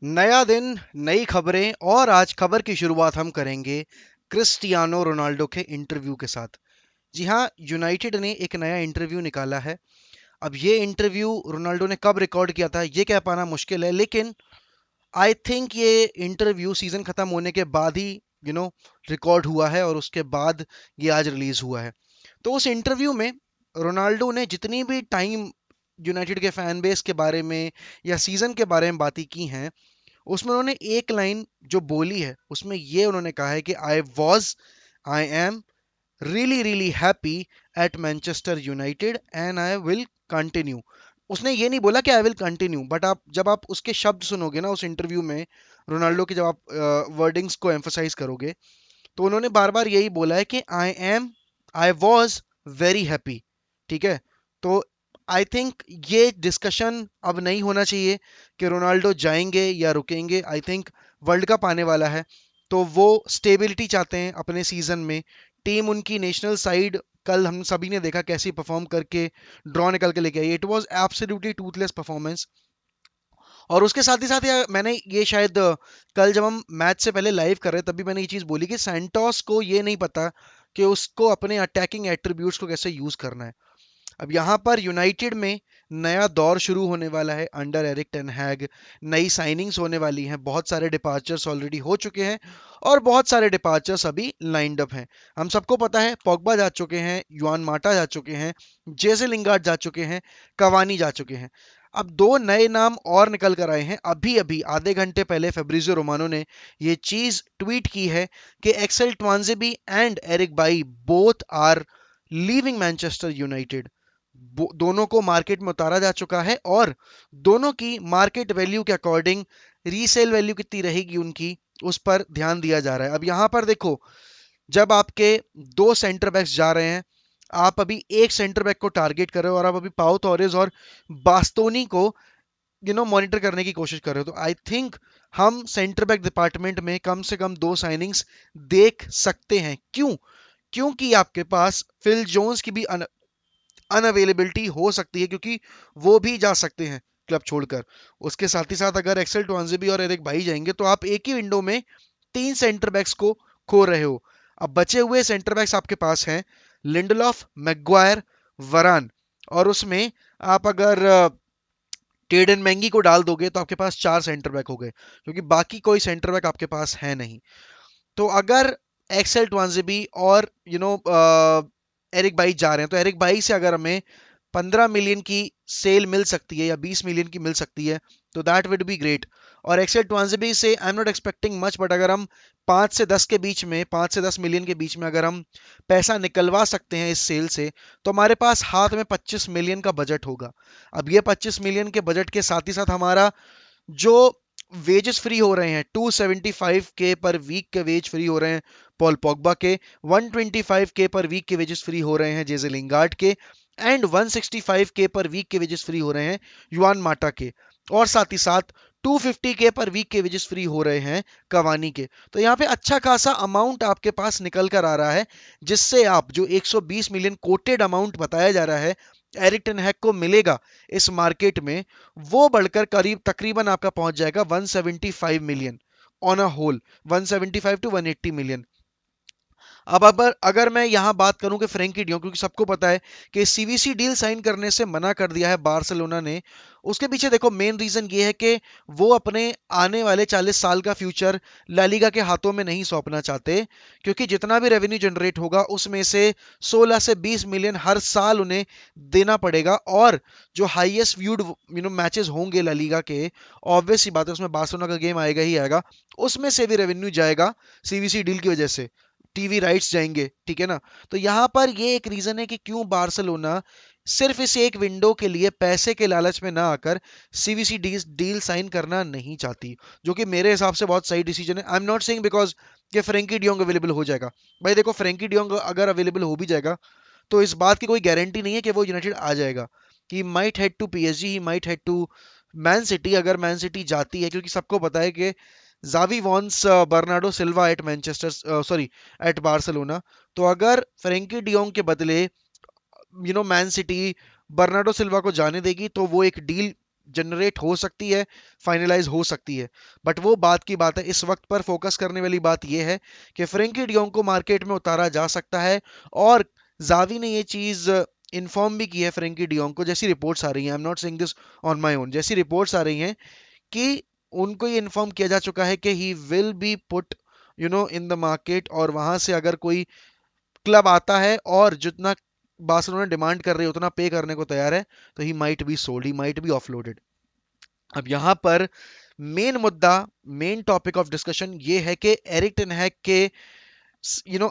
नया दिन, नई खबरें और आज खबर की शुरुआत हम करेंगे क्रिस्टियानो रोनाल्डो के इंटरव्यू के साथ। जी हाँ, यूनाइटेड ने एक नया इंटरव्यू निकाला है। अब ये इंटरव्यू रोनाल्डो ने कब रिकॉर्ड किया था ये कह पाना मुश्किल है, लेकिन आई थिंक ये इंटरव्यू सीजन खत्म होने के बाद ही यू नो रिकॉर्ड हुआ है और उसके बाद ये आज रिलीज हुआ है। तो उस इंटरव्यू में रोनाल्डो ने जितनी भी टाइम यूनाइटेड के फैन बेस के बारे में या सीजन के बारे में बातें की हैं, उसमें उन्होंने एक लाइन जो बोली है उसमें ये उन्होंने कहा है कि I am really really happy at Manchester United and I will continue. उसने ये नहीं बोला कि आई विल कंटिन्यू, बट आप जब आप उसके शब्द सुनोगे ना उस इंटरव्यू में, रोनाल्डो के जब आप वर्डिंग्स को एम्फोसाइज करोगे, तो उन्होंने बार बार यही बोला है कि आई वॉज वेरी हैप्पी। ठीक है, तो आई थिंक ये डिस्कशन अब नहीं होना चाहिए कि रोनाल्डो जाएंगे या रुकेंगे। आई थिंक वर्ल्ड कप आने वाला है, तो वो स्टेबिलिटी चाहते हैं अपने सीजन में। टीम उनकी नेशनल साइड कल हम सभी ने देखा कैसी परफॉर्म करके ड्रॉ निकल के लेके आई। It was absolutely toothless performance. और उसके साथ ही साथ मैंने ये शायद कल जब हम मैच से पहले लाइव कर रहे तभी मैंने ये चीज बोली कि सैंटोस को ये नहीं पता कि उसको अपने अटैकिंग एट्रीब्यूट्स को कैसे यूज करना है। अब यहाँ पर यूनाइटेड में नया दौर शुरू होने वाला है अंडर एरिक टेन हैग। नई साइनिंग्स होने वाली हैं, बहुत सारे डिपार्चर्स ऑलरेडी हो चुके हैं और बहुत सारे डिपार्चर्स अभी लाइंड अप हैं। हम सबको पता है पॉग्बा जा चुके हैं, युआन माटा जा चुके हैं, जेसे लिंगार्ड जा चुके हैं, कवानी जा चुके हैं। अब दो नए नाम और निकल कर आए हैं। अभी अभी आधे घंटे पहले फेब्रिजियो रोमानो ने ये चीज ट्वीट की है कि Axel Tuanzebe and Eric Bailly both are leaving Manchester United. दोनों को मार्केट में उतारा जा चुका है और दोनों की मार्केट वैल्यू के अकॉर्डिंग रीसेल वैल्यू कितनी रहेगी उनकी, उस पर ध्यान दिया जा रहा है। अब यहां पर देखो, जब आपके दो सेंटर बैक्स जा रहे हैं, आप अभी एक सेंटर बैक को टारगेट कर रहे हो और आप अभी पाउ तोरेज और बास्तोनी को मॉनिटर करने की कोशिश कर रहे हो, तो आई थिंक हम सेंटर बैक डिपार्टमेंट में कम से कम दो साइनिंग्स देख सकते हैं। क्यों? क्योंकि आपके पास फिल जोन्स की भी अनअवेलेबिलिटी हो सकती है, क्योंकि वो भी जा सकते हैं क्लब छोड़कर। उसके साथ ही साथ अगर एक्सेल टोंजेबी और एरिक भाई जाएंगे तो आप एक ही विंडो में तीन सेंटर बैक्स को खो रहे हो। अब बचे हुए सेंटर बैक्स आपके पास हैं लिंडलॉफ, मैग्वायर, वरान, और उसमें आप अगर टेडन मैंगी को डाल दोगे तो आपके पास चार सेंटर बैक हो गए, क्योंकि बाकी कोई सेंटर बैक आपके पास है नहीं। तो अगर एक्सेल ट्वांजेबी और एरिक बाई जा रहे हैं, तो एरिक बाई से अगर हमें 15 मिलियन की सेल मिल सकती है या 20 मिलियन की मिल सकती है, तो दैट विड बी ग्रेट। और एक्सेल ट्वांजेबी से I am not expecting much, but अगर हम 5 से 10 के बीच में अगर हम पैसा निकलवा सकते हैं इस सेल से, तो हमारे पास हाथ में 25 मिलियन का बजट होगा। अब ये 25 मिलियन के बजट के साथ ही साथ हमारा जो वेजेस फ्री हो रहे हैं, 275 के पर वीक के वेज फ्री हो रहे हैं पॉल पॉगबा के, 125 के पर वीक के वेजेस फ्री हो रहे हैं जेजे लिंगार्ड के, एंड 165 के पर वीक के वेजेस फ्री हो रहे हैं युआन माटा के, और साथ ही साथ 250 के पर वीक के वेजेस फ्री हो रहे हैं कवानी के। तो यहाँ पे अच्छा खासा अमाउंट आपके पास निकल कर आ रहा है, जिससे आप जो 120 मिलियन कोटेड अमाउंट बताया जा रहा है एरिक टेन हैग को मिलेगा इस मार्केट में, वो बढ़कर करीब तकरीबन आपका पहुंच जाएगा 175 million on a whole, 175 to 180 million. अब अगर अगर मैं यहां बात करूं कि फ्रेंकी डियोंग, क्योंकि सबको पता है कि सीवीसी डील साइन करने से मना कर दिया है बार्सिलोना ने, उसके पीछे देखो मेन रीजन ये है कि वो अपने आने वाले 40 साल का फ्यूचर लालीगा के हाथों में नहीं सौंपना चाहते, क्योंकि जितना भी रेवेन्यू जनरेट होगा उसमें से 16 से 20 मिलियन हर साल उन्हें देना पड़ेगा। और जो हाईएस्ट व्यूड मैचेस होंगे लालीगा के, ऑब्वियस सी बात है उसमें बार्सिलोना का गेम आएगा ही आएगा, उसमें से भी रेवेन्यू जाएगा सीवीसी डील की वजह से, टीवी राइट्स जाएंगे। ठीक है ना? तो यहां पर ये एक रीजन है कि क्यों बार्सिलोना सिर्फ इस एक विंडो के लिए पैसे के लालच में ना आकर सीवीसी डील साइन करना नहीं चाहती, जो कि मेरे हिसाब से बहुत सही डिसीजन है। I am not saying because कि फ्रेंकी डियोंग अवेलेबल हो जाएगा। भाई देखो, फ्रेंकी डियोंग अगर अवेलेबल हो भी जाएगा तो इस बात की कोई गारंटी नहीं है कि वो यूनाइटेड आ जाएगा। He might head to PSG, he might head to Man City, अगर मैन सिटी जाती है, क्योंकि सबको पता है कि Xavi wants Bernardo Silva at Manchester, sorry, at Barcelona. तो अगर फ्रेंकी डियोंग के बदले मैन सिटी बर्नार्डो सिल्वा को जाने देगी, तो वो एक डील जनरेट हो सकती है, फाइनलाइज हो सकती है, बट वो बात की बात है। इस वक्त पर फोकस करने वाली बात ये है कि फ्रेंकी डियोंग को मार्केट में उतारा जा सकता है। और जावी ने ये चीज इन्फॉर्म भी की है फ्रेंकी डियोंग को, जैसी रिपोर्ट्स आ रही हैं, I am not saying this on my own, जैसी रिपोर्ट्स आ रही हैं कि उनको ये इन्फॉर्म किया जा चुका है कि he will be put in the market, और वहां से अगर कोई क्लब आता है और जितना बार्सिलोना डिमांड कर रही है उतना पे करने को तैयार है, तो he might be sold, he might be offloaded. अब यहां पर मेन मुद्दा, मेन टॉपिक ऑफ डिस्कशन ये है कि एरिक टेन हैग के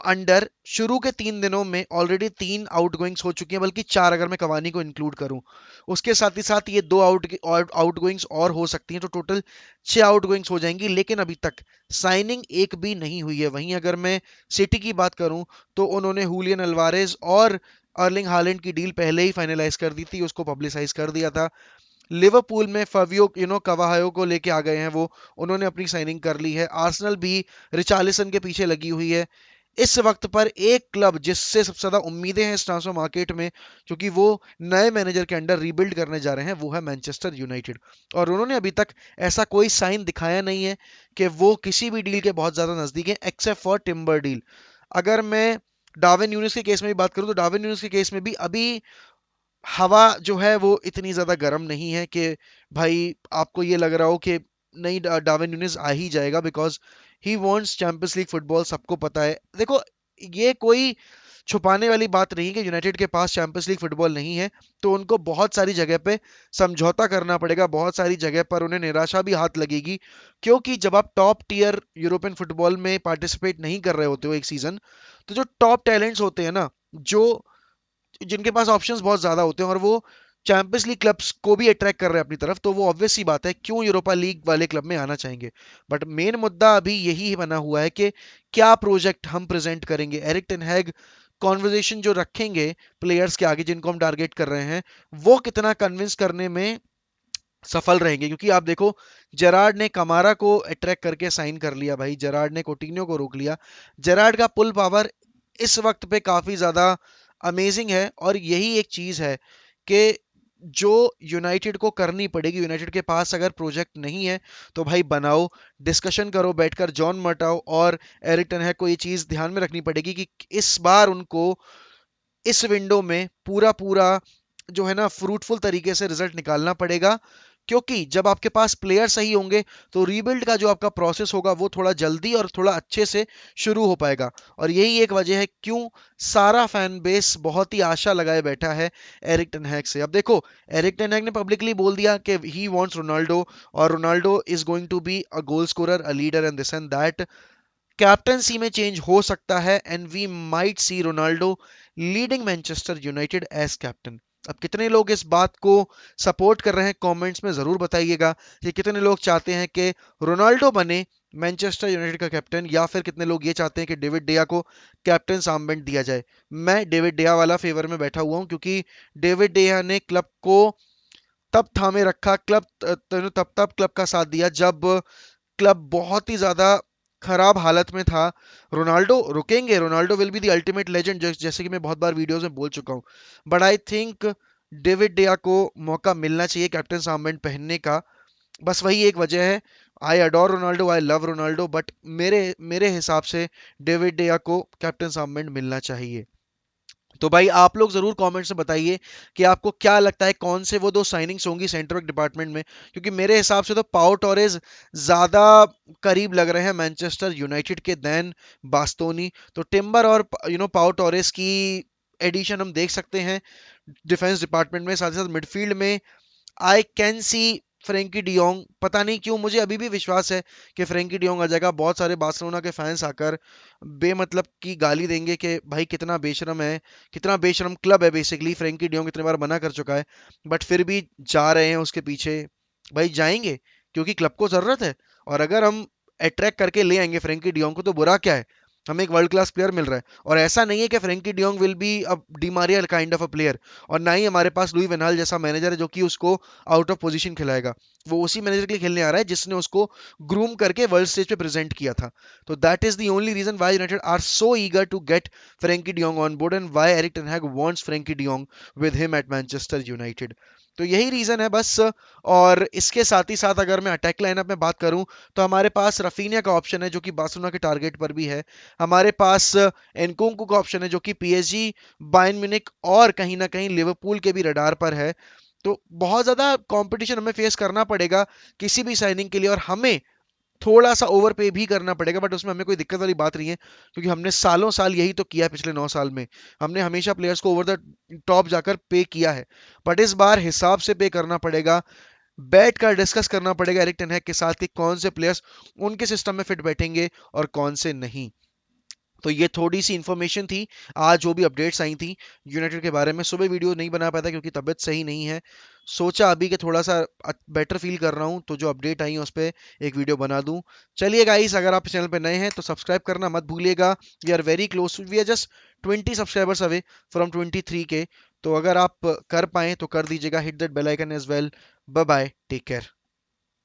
अंडर शुरू के 3 दिनों में ऑलरेडी 3 आउटगोइंग्स हो चुकी हैं, बल्कि 4 अगर मैं कवानी को इंक्लूड करूं। उसके साथ ही साथ ये 2 आउटगोइंग्स और हो सकती हैं, तो टोटल 6 आउटगोइंग्स हो जाएंगी, लेकिन अभी तक साइनिंग एक भी नहीं हुई है। वहीं अगर मैं सिटी की बात करूं तो उन्होंने हुलियन अल्वारेज और अर्लिंग हालैंड की डील पहले ही फाइनलाइज कर दी थी, उसको पब्लिसाइज कर दिया था। लिवरपूल में फवियो कवाहायो को लेके आ गए हैं वो, उन्होंने अपनी साइनिंग कर ली है। आर्सेनल भी रिचार्लिसन के पीछे लगी हुई है। इस वक्त पर एक क्लब जिससे सबसे ज्यादा उम्मीदें हैं इस ट्रांसफर मार्केट में, क्योंकि वो नए मैनेजर के अंडर रीबिल्ड करने जा रहे हैं, वो है मैनचेस्टर यूनाइटेड। और उन्होंने अभी तक ऐसा कोई साइन दिखाया नहीं है कि वो किसी भी डील के बहुत ज्यादा नजदीक है, एक्सेप्ट फॉर टिम्बर डील। अगर मैं डार्विन न्यूनेस के केस में भी बात करूं, तो डार्विन न्यूनेस के केस में भी अभी हवा जो है वो इतनी ज्यादा गर्म नहीं है कि भाई आपको ये लग रहा हो कि नहीं, डार्विन न्यूनेस आ ही जाएगा, because he wants champions league football, सबको पता है। देखो, ये कोई छुपाने वाली बात नहीं कि यूनाइटेड के पास चैंपियंस लीग फुटबॉल नहीं है, तो उनको बहुत सारी जगह पे समझौता करना पड़ेगा, बहुत सारी जगह पर उन्हें निराशा भी हाथ लगेगी, क्योंकि जब आप टॉप टीयर यूरोपियन फुटबॉल में पार्टिसिपेट नहीं कर रहे होते हो एक सीजन, तो जो टॉप टैलेंट्स होते हैं ना, जो जिनके पास ऑप्शंस बहुत ज्यादा होते हैं, और वो चैंपियंस लीग क्लब्स को भी अट्रैक्ट कर रहे हैं अपनी तरफ, तो वो ऑब्वियस सी बात है क्यों यूरोपा लीग वाले क्लब में आना चाहेंगे। बट मेन मुद्दा अभी यही बना हुआ है कि क्या प्रोजेक्ट हम प्रेजेंट करेंगे। एरिक टेन हैग कॉन्वर्जेशन जो रखेंगे प्लेयर्स के आगे जिनको हम टारगेट कर रहे हैं, वो कितना कन्विंस करने में सफल रहेंगे। क्योंकि आप देखो, जेरार्ड ने कमारा को अट्रैक्ट करके साइन कर लिया भाई, जेरार्ड ने कोटिन्हो को रोक लिया। जेरार्ड का पुल पावर इस वक्त पे काफी ज्यादा अमेजिंग है, और यही एक चीज है कि जो यूनाइटेड को करनी पड़ेगी। यूनाइटेड के पास अगर प्रोजेक्ट नहीं है तो भाई बनाओ, डिस्कशन करो बैठकर, जॉन मटाओ और एरिक टेन हैग को ये चीज ध्यान में रखनी पड़ेगी कि इस बार उनको इस विंडो में पूरा पूरा जो है ना फ्रूटफुल तरीके से रिजल्ट निकालना पड़ेगा। क्योंकि जब आपके पास प्लेयर सही होंगे तो रीबिल्ड का जो आपका प्रोसेस होगा वो थोड़ा जल्दी और थोड़ा अच्छे से शुरू हो पाएगा। और यही एक वजह है क्यों सारा फैन बेस बहुत ही आशा लगाए बैठा है एरिक टेन हैग से। अब देखो, एरिक टेन हैग ने पब्लिकली बोल दिया कि ही वांट्स रोनाल्डो, और Ronaldo is going to be a goal scorer, a leader and this and that. Captaincy में चेंज हो सकता है, and we might see Ronaldo leading Manchester United as captain. अब कितने लोग इस बात को सपोर्ट कर रहे हैं, कमेंट्स में जरूर बताइएगा कि कितने लोग चाहते हैं कि रोनाल्डो बने मैनचेस्टर यूनाइटेड का कैप्टन, या फिर कितने लोग ये चाहते हैं कि डेविड डिया को कैप्टन आर्मबैंड दिया जाए। मैं डेविड डिया वाला फेवर में बैठा हुआ हूं, क्योंकि डेविड डिया ने क्लब को तब थामे रखा, क्लब तब तब क्लब का साथ दिया जब क्लब बहुत ही ज्यादा खराब हालत में था। रोनाल्डो रुकेंगे, Ronaldo will be the ultimate legend, जैसे कि मैं बहुत बार वीडियोस में बोल चुका हूं। बट आई थिंक डेविड डिया को मौका मिलना चाहिए कैप्टन आर्मबैंड पहनने का। बस वही एक वजह है। I adore Ronaldo, I love Ronaldo, but मेरे मेरे हिसाब से डेविड डिया को कैप्टन आर्मबैंड मिलना चाहिए। तो भाई आप लोग जरूर कमेंट्स में बताइए कि आपको क्या लगता है कौन से वो 2 साइनिंग्स होंगी सेंटर बैक डिपार्टमेंट में, क्योंकि मेरे हिसाब से तो पाओ टोरेज ज्यादा करीब लग रहे हैं मैनचेस्टर यूनाइटेड के देन बास्तोनी। तो टिम्बर और पाओ टोरेज की एडिशन हम देख सकते हैं डिफेंस डिपार्टमेंट में। साथ ही साथ मिडफील्ड में I can see Frenkie de Jong. पता नहीं क्यों मुझे अभी भी विश्वास है कि फ्रेंकी डियोंग आ जाएगा। बहुत सारे बार्सिलोना के फैंस आकर बेमतलब की गाली देंगे कि भाई कितना बेशरम है, कितना बेशरम क्लब है बेसिकली, फ्रेंकी डियोंग इतने बार मना कर चुका है, बट फिर भी जा रहे हैं उसके पीछे। भाई जाएंगे क्योंकि क्लब को जरूरत है, और अगर हम अट्रैक्ट करके ले आएंगे फ्रेंकी डियोंग को तो बुरा क्या है, हमें एक वर्ल्ड क्लास प्लेयर मिल रहा है। और ऐसा नहीं है कि Frenkie de Jong will be a Di Maria kind of a player, और ना ही हमारे पास लुई वेनाल जैसा मैनेजर है जो कि उसको आउट ऑफ पोजीशन खिलाएगा। वो उसी मैनेजर के लिए खेलने आ रहा है जिसने उसको ग्रूम करके वर्ल्ड स्टेज पे प्रेजेंट किया था। तो that is the only reason why United are so eager to get Frenkie de Jong on board, and why Erik ten Hag wants Frenkie de Jong with him at Manchester United. तो यही reason है बस। और इसके साथ ही साथ अगर मैं अटैक लाइनअप में बात करूं, तो हमारे पास रफीनिया का ऑप्शन है जो कि बार्सिलोना के टारगेट पर भी है। हमारे पास एनकुंकू का ऑप्शन है जो कि पीएसजी, बायर्न म्यूनिख और कहीं ना कहीं लिवरपूल के भी रडार पर है। तो बहुत ज्यादा कंपटीशन हमें फेस करना पड़ेगा किसी भी साइनिंग के लिए, और हमें थोड़ा सा ओवर पे भी करना पड़ेगा, बट उसमें हमें कोई दिक्कत वाली बात नहीं है, क्योंकि हमने सालों साल यही तो किया है। पिछले 9 साल में हमने हमेशा प्लेयर्स को ओवर द टॉप जाकर पे किया है। बट इस बार हिसाब से पे करना पड़ेगा, बैठ कर डिस्कस करना पड़ेगा एरिक टेन हैग के साथ कि कौन से प्लेयर्स उनके सिस्टम में फिट बैठेंगे और कौन से नहीं। तो ये थोड़ी सी इन्फॉर्मेशन थी आज जो भी अपडेट्स आई थी यूनाइटेड के बारे में। सुबह वीडियो नहीं बना पाया था क्योंकि तबीयत सही नहीं है। सोचा अभी कि थोड़ा सा बेटर फील कर रहा हूँ, तो जो अपडेट आई है उस पर एक वीडियो बना दूं। चलिए गाइस, अगर आप चैनल पे नए हैं तो सब्सक्राइब करना मत भूलिएगा। We are very close, we are just 20 subscribers away from 23 K. तो अगर आप कर पाए तो कर दीजिएगा, hit that bell icon as well. Bye bye, take care.